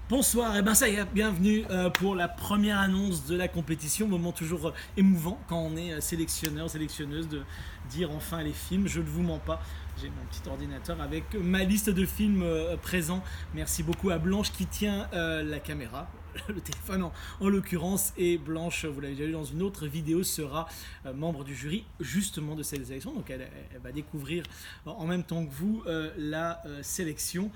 Bonsoir, et ben ça y est, bienvenue pour la première annonce de la compétition. Moment toujours émouvant quand on est sélectionneur, sélectionneuse de dire enfin les films. Je ne vous mens pas, j'ai mon petit ordinateur avec ma liste de films présents. Merci beaucoup à Blanche qui tient la caméra, le téléphone en l'occurrence. Et Blanche, vous l'avez déjà vu dans une autre vidéo, sera membre du jury justement de cette sélection. Donc elle va découvrir en même temps que vous la sélection.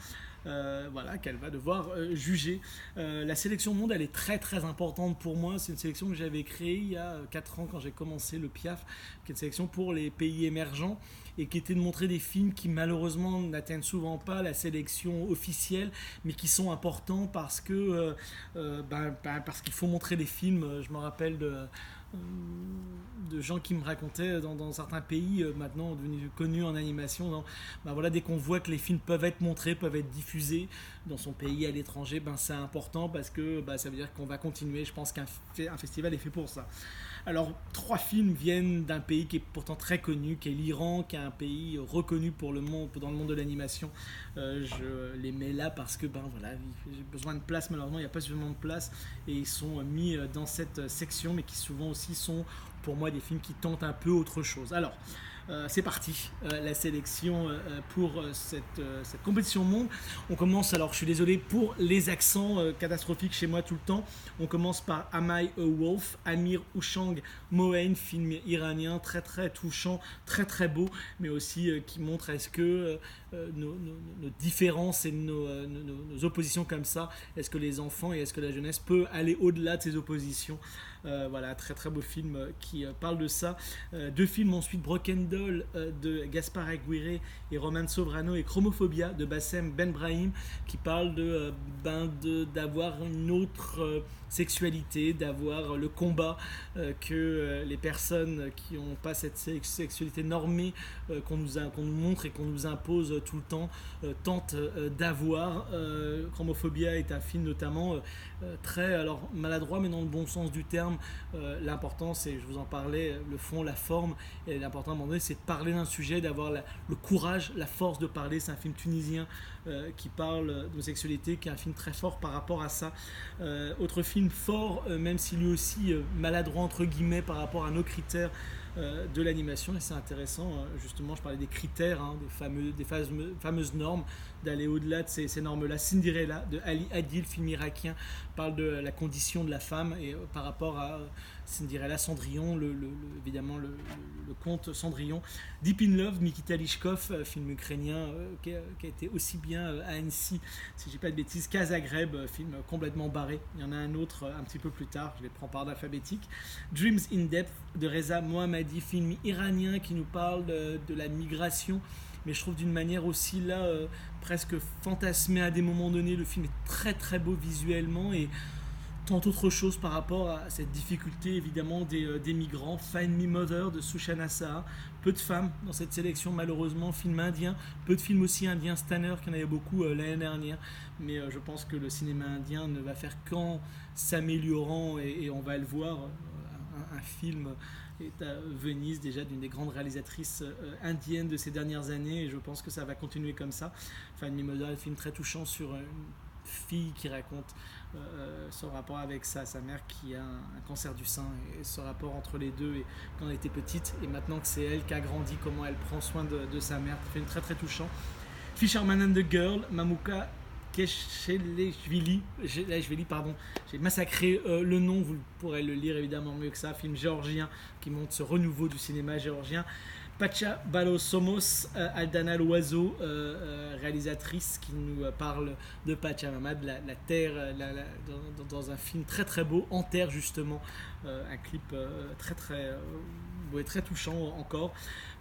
Voilà, qu'elle va devoir juger. La sélection monde, elle est très très importante pour moi. C'est une sélection que j'avais créée il y a 4 ans quand j'ai commencé le PIAF, qui est une sélection pour les pays émergents et qui était de montrer des films qui malheureusement n'atteignent souvent pas la sélection officielle, mais qui sont importants parce que parce qu'il faut montrer des films. Je me rappelle de gens qui me racontaient dans certains pays maintenant devenus connus en animation, voilà, dès qu'on voit que les films peuvent être montrés, peuvent être diffusés dans son pays à l'étranger, c'est important parce que ça veut dire qu'on va continuer. Je pense qu'un festival est fait pour ça. Alors 3 films viennent d'un pays qui est pourtant très connu, qui est l'Iran, qui est un pays reconnu pour le monde, dans le monde de l'animation. Je les mets là parce que voilà, j'ai besoin de place. Malheureusement il n'y a pas suffisamment de place et ils sont mis dans cette section, mais qui souvent aussi sont pour moi des films qui tentent un peu autre chose. Alors c'est parti, la sélection pour cette compétition monde. On commence, alors je suis désolé pour les accents catastrophiques chez moi tout le temps. On commence par Am I a Wolf, Amir Oushang Mohaine, film iranien très très touchant, très très beau, mais aussi qui montre est-ce que nos différences et nos oppositions comme ça, est-ce que les enfants et est-ce que la jeunesse peut aller au-delà de ces oppositions. Voilà, très très beau film qui parle de ça. 2 films ensuite, Broken Doll de Gaspar Aguirre et Roman Sovrano, et Chromophobia de Bassem Benbrahim, qui parle d'avoir une autre sexualité, d'avoir le combat que les personnes qui n'ont pas cette sexualité normée qu'on nous montre et qu'on nous impose tout le temps tentent d'avoir. Chromophobia est un film notamment très maladroit, mais dans le bon sens du terme. L'important, c'est, je vous en parlais, le fond, la forme, et l'important à un moment donné, c'est de parler d'un sujet, d'avoir le courage, la force de parler. C'est un film tunisien qui parle de sexualité, qui est un film très fort par rapport à ça. Autre film fort, même si lui aussi maladroit entre guillemets par rapport à nos critères de l'animation, et c'est intéressant, justement je parlais des critères, des fameuses normes, d'aller au-delà de ces normes-là. Cinderella de Ali Adil, film irakien, parle de la condition de la femme, et par rapport à Cinderella, Cendrillon, évidemment le conte Cendrillon. Deep in Love, Nikita Lichkov, film ukrainien qui a été aussi bien à Annecy, si je dis pas de bêtises, qu'à Zagreb, film complètement barré. Il y en a un autre un petit peu plus tard, je les prends par ordre alphabétique. Dreams in Depth de Reza Mohammadi, film iranien qui nous parle de la migration, mais je trouve d'une manière aussi là presque fantasmée à des moments donnés. Le film est très très beau visuellement et tant autre chose par rapport à cette difficulté évidemment des migrants. Find Me Mother de Sushana Saha. Peu de femmes dans cette sélection malheureusement, film indien, peu de films aussi indiens. Stanner, qui en avait beaucoup l'année dernière, mais je pense que le cinéma indien ne va faire qu'en s'améliorant, et on va le voir. Un film est à Venise déjà, d'une des grandes réalisatrices indiennes de ces dernières années, et je pense que ça va continuer comme ça. Find Me Mother est un film très touchant sur une fille qui raconte son rapport avec sa mère qui a un cancer du sein, et ce rapport entre les deux, et quand elle était petite et maintenant que c'est elle qui a grandi, comment elle prend soin de sa mère. C'est un film très très touchant. Fisherman and the Girl, Mamuka Kesheleshvili, pardon, j'ai massacré le nom, vous pourrez le lire évidemment mieux que ça. Film géorgien qui montre ce renouveau du cinéma géorgien. Pacha Balosomos, Aldana Loiseau, réalisatrice, qui nous parle de Pachamama, de la terre, dans un film très très beau, En terre justement, un clip très très beau et très touchant encore.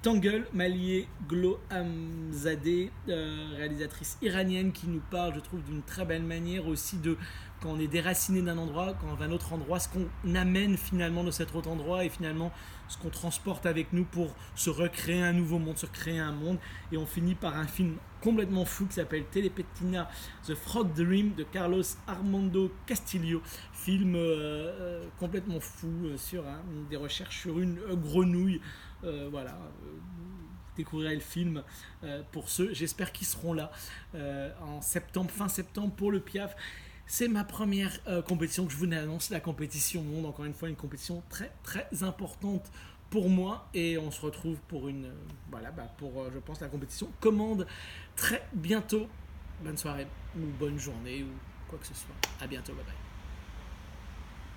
Tangle, Malié Glohamzadeh, réalisatrice iranienne, qui nous parle, je trouve, d'une très belle manière aussi de quand on est déraciné d'un endroit, quand on va à un autre endroit, ce qu'on amène finalement de cet autre endroit, et finalement ce qu'on transporte avec nous pour se recréer un nouveau monde, se recréer un monde. Et on finit par un film complètement fou qui s'appelle Telepetina, The Frog Dream de Carlos Armando Castillo. Film complètement fou sur des recherches sur une grenouille. Voilà. Découvrirez le film pour ceux, j'espère qu'ils seront là en septembre, fin septembre pour le PIAF. C'est ma première compétition que je vous annonce, la compétition monde. Encore une fois, une compétition très très importante pour moi. Et on se retrouve pour je pense, la compétition commande très bientôt. Bonne soirée ou bonne journée ou quoi que ce soit. À bientôt, bye bye.